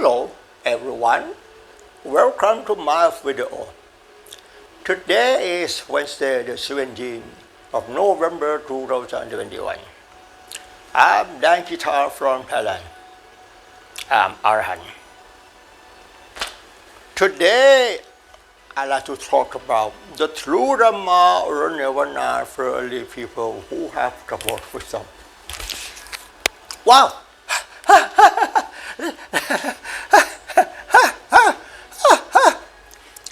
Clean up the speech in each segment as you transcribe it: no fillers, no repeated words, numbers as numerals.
Hello everyone, welcome to my video. Today is Wednesday the 17th of November 2021. I'm Dan Guitar from Thailand. I'm Arhan. Today I'd like to talk about the true Dhamma or Nirvana for early people who have trouble with some. Wow!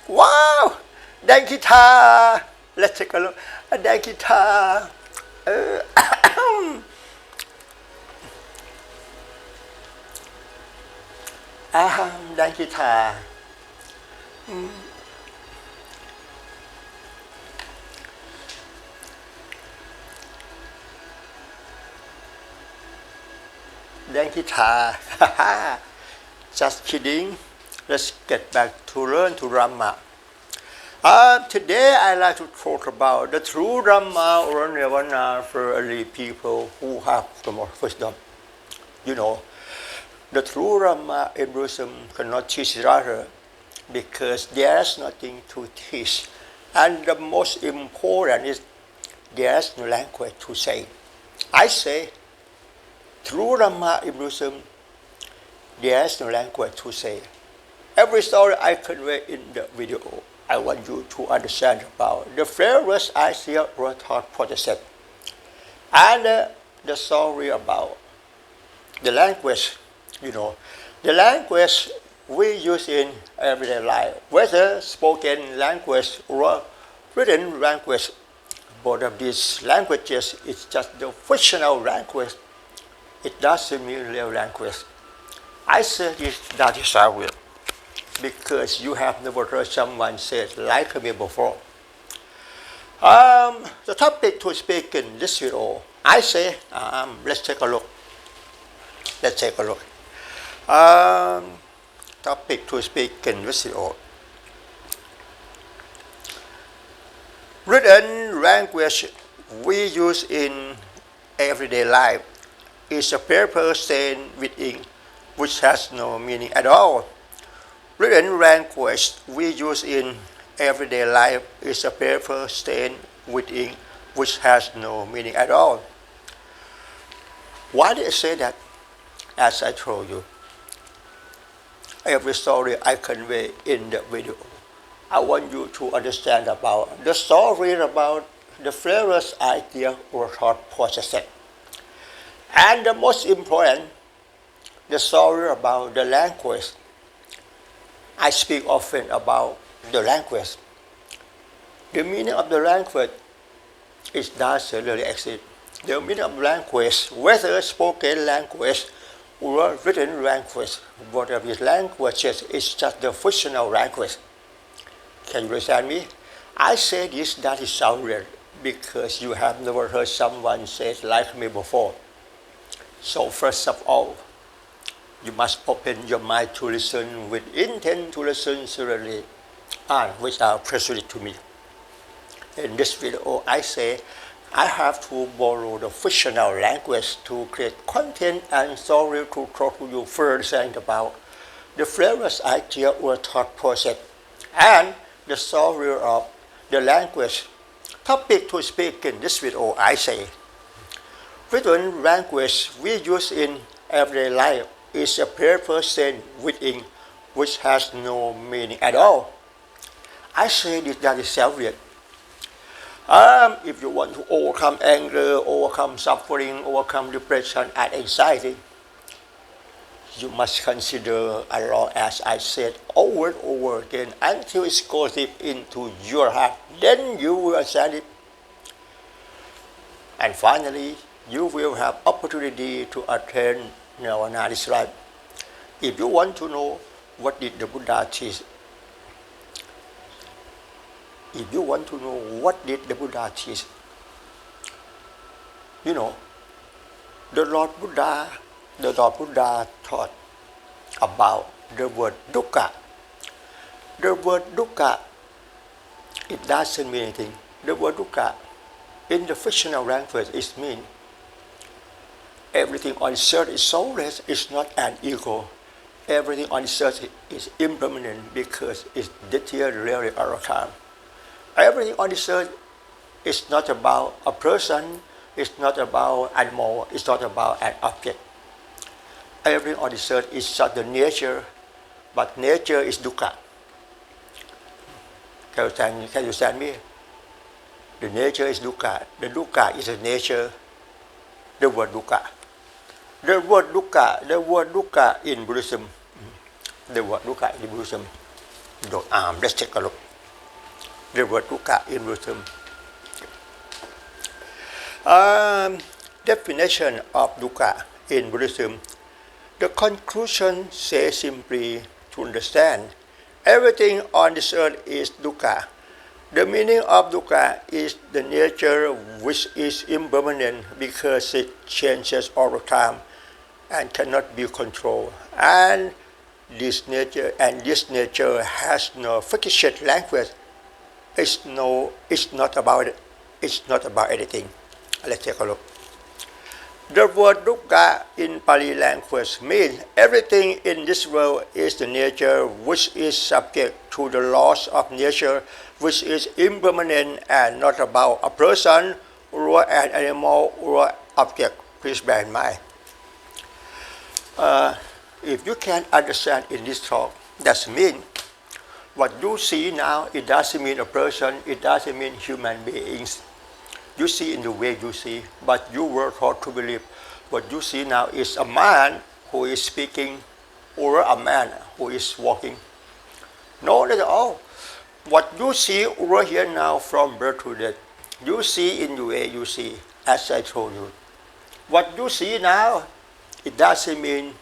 Wow! Dan guitar! Let's take a look at Dan guitar. Dan guitar. Dan guitar. Just kidding. Let's get back to learn to Dhamma. Today I'd like to talk about the true Dhamma or Nirvana for early people who have the more wisdom. You know, the true Dhamma in Buddhism cannot teach each other because there's nothing to teach. And the most important is there's no language to say. I say, true Dhamma in Buddhism, there's no language to say. Every story I convey in the video, I want you to understand about the various ideas were taught process and the story about the language. You know, the language we use in everyday life, whether spoken language or written language. Both of these languages is just the fictional language. It doesn't mean real language. I say this, that is I will, because you have never heard someone say like me before. The topic to speak in this video, I say, let's take a look. Let's take a look. Topic to speak in this video. Written language we use in everyday life is a paper stained with ink which has no meaning at all. Written language we use in everyday life is a paper stained with ink which has no meaning at all. Why did I say that? As I told you, every story I convey in the video, I want you to understand about the story about the various ideas or thought processes. And the most important, the story about the language. I speak often about the language. The meaning of the language is doesn't really exist. The meaning of language, whether spoken language or written language, both of these languages is just the fictional language. Can you understand me? I say this, that is sound weird because you have never heard someone say it like me before. So first of all, you must open your mind to listen with intent to listen seriously and without prejudice to me. In this video, I say I have to borrow the fictional language to create content and story to talk to you further about the various idea or thought process and the story of the language. Topic to speak in this video, I say. Written language we use in everyday life is a paper stained with ink which has no meaning at all. I say this, that is self-real. If you want to overcome anger, overcome suffering, overcome depression and anxiety, you must consider as long as I said over and over again until it goes deep into your heart. Then you will understand it. And finally, you will have opportunity to attain Nirvana this life. If you want to know what did the Buddha teach, if you want to know what did the Buddha teach, you know, the Lord Buddha taught about the word dukkha. The word dukkha, it doesn't mean anything. The word dukkha in the fictional language it means everything on earth is soulless, is not an ego. everything on this earth is impermanent because it's deteriorating all the time. Everything on this earth is not about a person, it's not about animal, it's not about an object. Everything on this earth is just the nature, but nature is dukkha. Can you understand me? The nature is dukkha. The dukkha is the nature, the word dukkha. The word dukkha in Buddhism, the word dukkha in Buddhism, let's take a look. The word dukkha in Buddhism. Definition of dukkha in Buddhism. The conclusion says simply to understand everything on this earth is dukkha. The meaning of dukkha is the nature which is impermanent because it changes all the time and cannot be controlled. And this nature has no fixed language. It's not about anything. Let's take a look. The word dukkha in Pali language means everything in this world is the nature which is subject to the laws of nature, which is impermanent and not about a person or an animal or object. Please bear in mind. If you can understand in this talk, that means what you see now, it doesn't mean a person, it doesn't mean human beings. You see in the way you see, but you were taught to believe what you see now is a man who is speaking or a man who is walking. No, not at all. What you see over here now from birth to death, you see in the way you see, as I told you. What you see now, it doesn't mean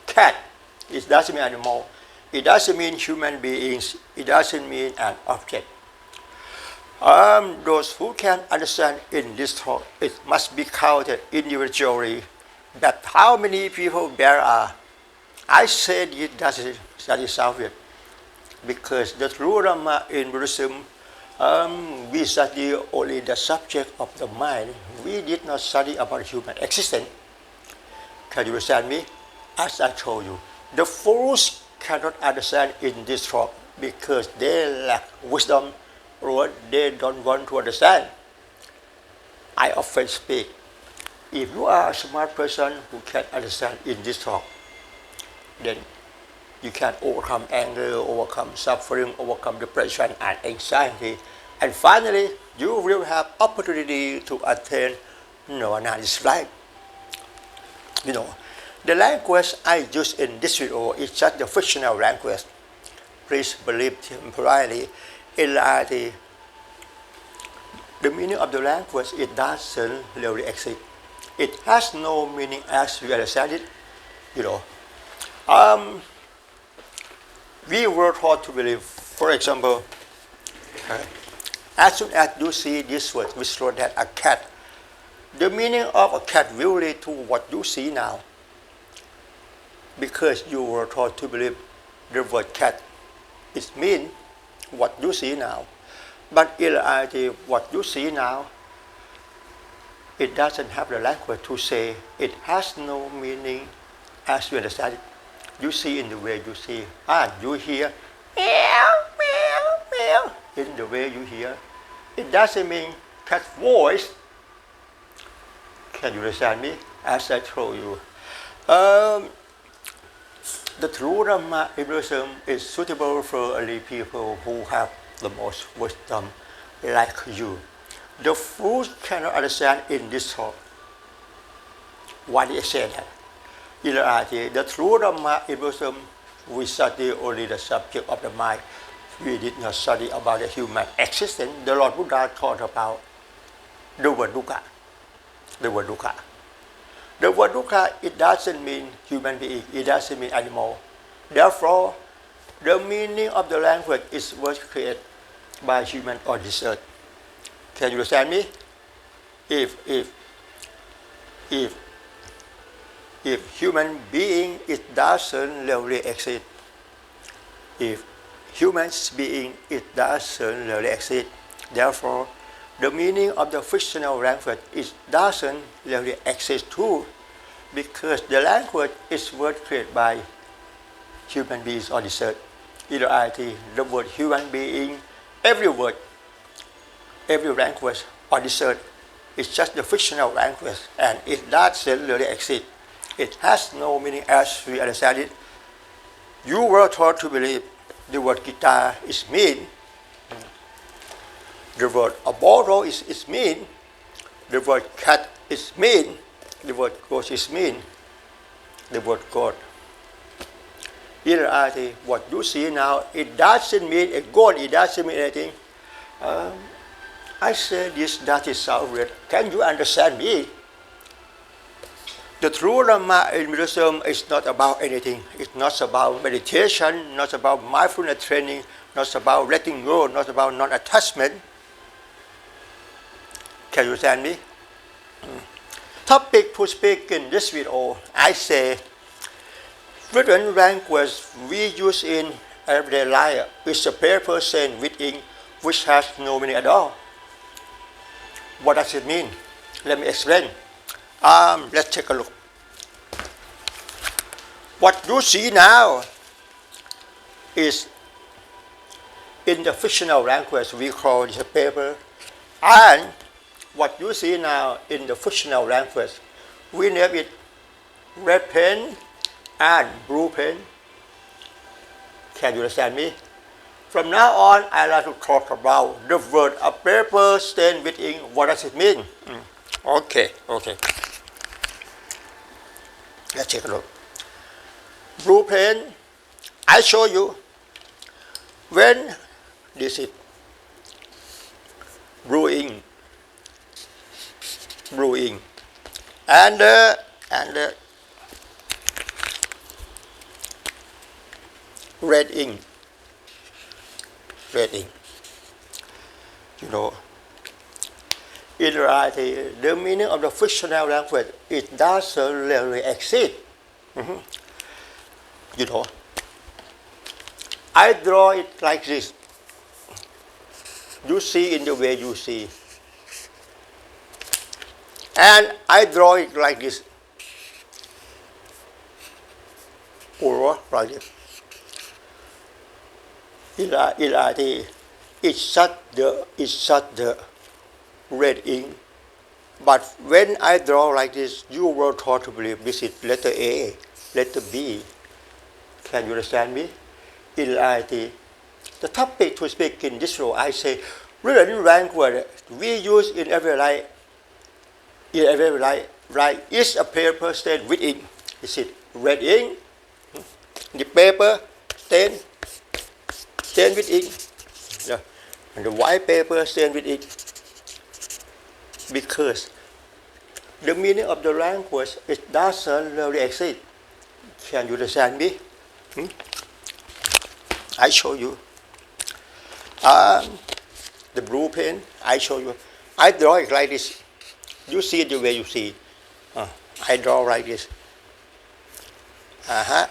cat, it doesn't mean animal, it doesn't mean human beings, it doesn't mean an object. Those who can understand in this talk, it must be counted individually that how many people there are. I said it doesn't sound weird because the true Dhamma in Buddhism, we study only the subject of the mind. We did not study about human existence. Can you understand me? As I told you, the fools cannot understand in this talk because they lack wisdom or they don't want to understand. I often speak. If you are a smart person who can understand in this talk, then you can overcome anger, overcome suffering, overcome depression and anxiety, and finally you will have opportunity to attain nirvana in this life. You know, the language I use in this video is just the fictional language. Please believe temporarily. In reality, the meaning of the language, it doesn't really exist. It has no meaning as we understand it. You know, we were taught to believe, for example, as soon as you see this word, we saw that a cat, the meaning of a cat will relate to what you see now, because you were taught to believe the word cat, it means what you see now. But in reality, what you see now, it doesn't have the language to say. It has no meaning as you understand it. You see in the way you see. You hear meow, meow, meow in the way you hear. It doesn't mean cat's voice. Can you understand me? As I told you. The true Dhamma in Buddhism is suitable for only people who have the most wisdom, like you. The fools cannot understand in this talk. Why did I say that? In reality, the true Dhamma in Buddhism, we study only the subject of the mind. We did not study about the human existence. The Lord Buddha taught about the word dukkha. The word dukkha. The word dukkha, it doesn't mean human being, it doesn't mean animal. Therefore, the meaning of the language is was created by human on this earth. Can you understand me? If human being, it doesn't really exist. If human being, it doesn't really exist. Therefore, the meaning of the fictional language is doesn't really exist too, because the language is word created by human beings on this earth. In reality, the word human being, every word, every language on this earth is just a fictional language, and it doesn't really exist. It has no meaning as we understand it. You were taught to believe the word guitar is mean, the word bottle is mean, the word cat is mean, the word ghost is mean, the word God. In reality, what you see now, it doesn't mean a God, it doesn't mean anything. I say this, that is sound weird. Can you understand me? The true Dhamma in Buddhism is not about anything. It's not about meditation, not about mindfulness training, not about letting go, not about non-attachment. Can you understand me? Topic to speak in this video, I say, written language we use in everyday life is a paper sent with ink which has no meaning at all. What does it mean? Let me explain. Let's take a look. What you see now is in the fictional language we call it a paper, and what you see now in the fictional language we name it red pen and blue pen. Can you understand me? From now on, I like to talk about the word a paper stained with ink. What does it mean? Okay. Let's take a look. Blue pen, I show you when this is blue ink, and red ink. You know, in reality, the meaning of the fictional language, it doesn't really exist. You know, I draw it like this. You see in the way you see. And I draw it like this. Or like this. In reality, it's just the red ink. But when I draw like this, you were taught to believe this is letter A, letter B. Can you understand me? In reality, the topic to speak in this role, I say, written language we use in every life. Right, is a paper stained with ink. Is it red ink? The paper stained with ink. Yeah. And the white paper stained with ink. Because the meaning of the language, it doesn't really exist. Can you understand me? I show you. The blue pen, I show you. I draw it like this. You see it the way you see. I draw like this. And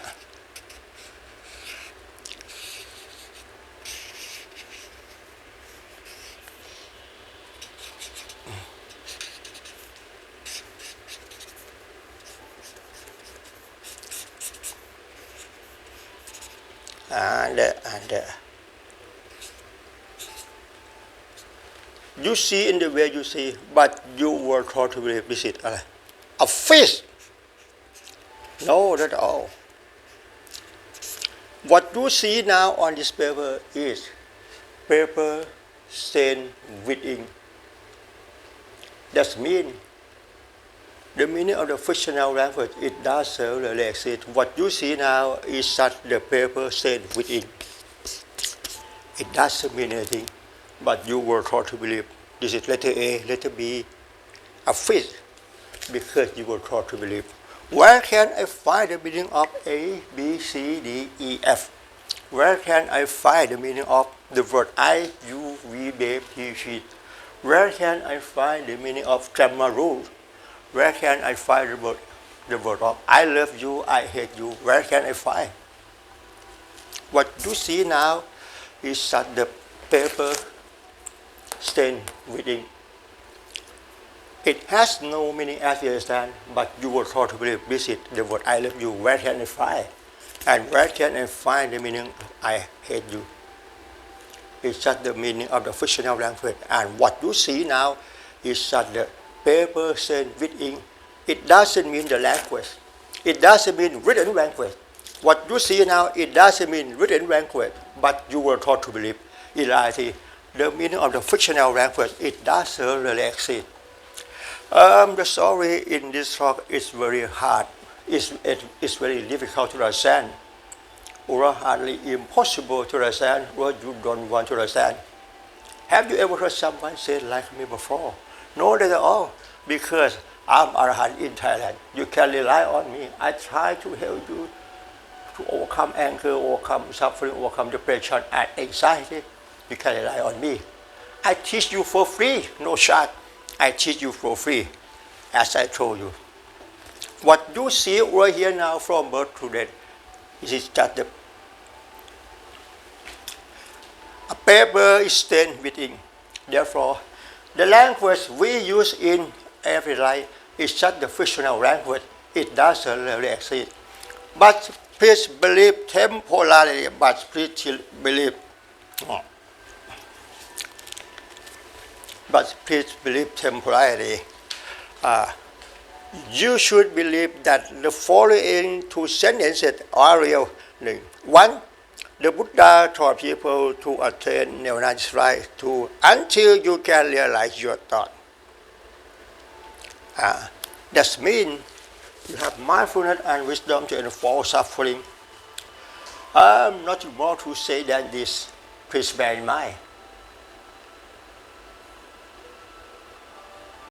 you see in the way you see, but you were taught to believe this is a fish. No, not at all. What you see now on this paper is paper stained with ink. That means the meaning of the fictional language, it doesn't really exist. What you see now is just the paper stained with ink. It doesn't mean anything, but you were taught to believe this is letter A, letter B, a fish, because you were taught to believe. Where can I find the meaning of A, B, C, D, E, F? Where can I find the meaning of the word I, you, we, they, he, she? Where can I find the meaning of grammar rules? Where can I find the word of I love you, I hate you? Where can I find? What you see now is just the paper stained with ink. It has no meaning as you understand, but you were taught to believe this is the word I love you. Where can I find? And where can I find the meaning I hate you? It's just the meaning of the fictional language. And what you see now is just the paper stained with ink. It doesn't mean the language. It doesn't mean written language. What you see now, it doesn't mean written language, but you were taught to believe in reality. The meaning of the fictional language, it doesn't really exist. The story in this talk is very hard. It's very difficult to understand, or hardly impossible to understand what you don't want to understand. Have you ever heard someone say like me before? No, not at all, because I'm Arahant in Thailand. You can rely on me. I try to help you to overcome anger, overcome suffering, overcome depression and anxiety. You can rely on me. I teach you for free, no charge. I teach you for free, as I told you. What you see right here now from birth to death is just a paper is stained with ink. Therefore, the language we use in every life is just the fictional language. It doesn't really exist. But please believe temporarily, but please believe. But please believe temporarily. You should believe that the following two sentences are real. One, the Buddha taught people to attain nirvana right to until you can realize your thought. That means you have mindfulness and wisdom to enforce suffering. Nothing more to say than this. Please bear in mind.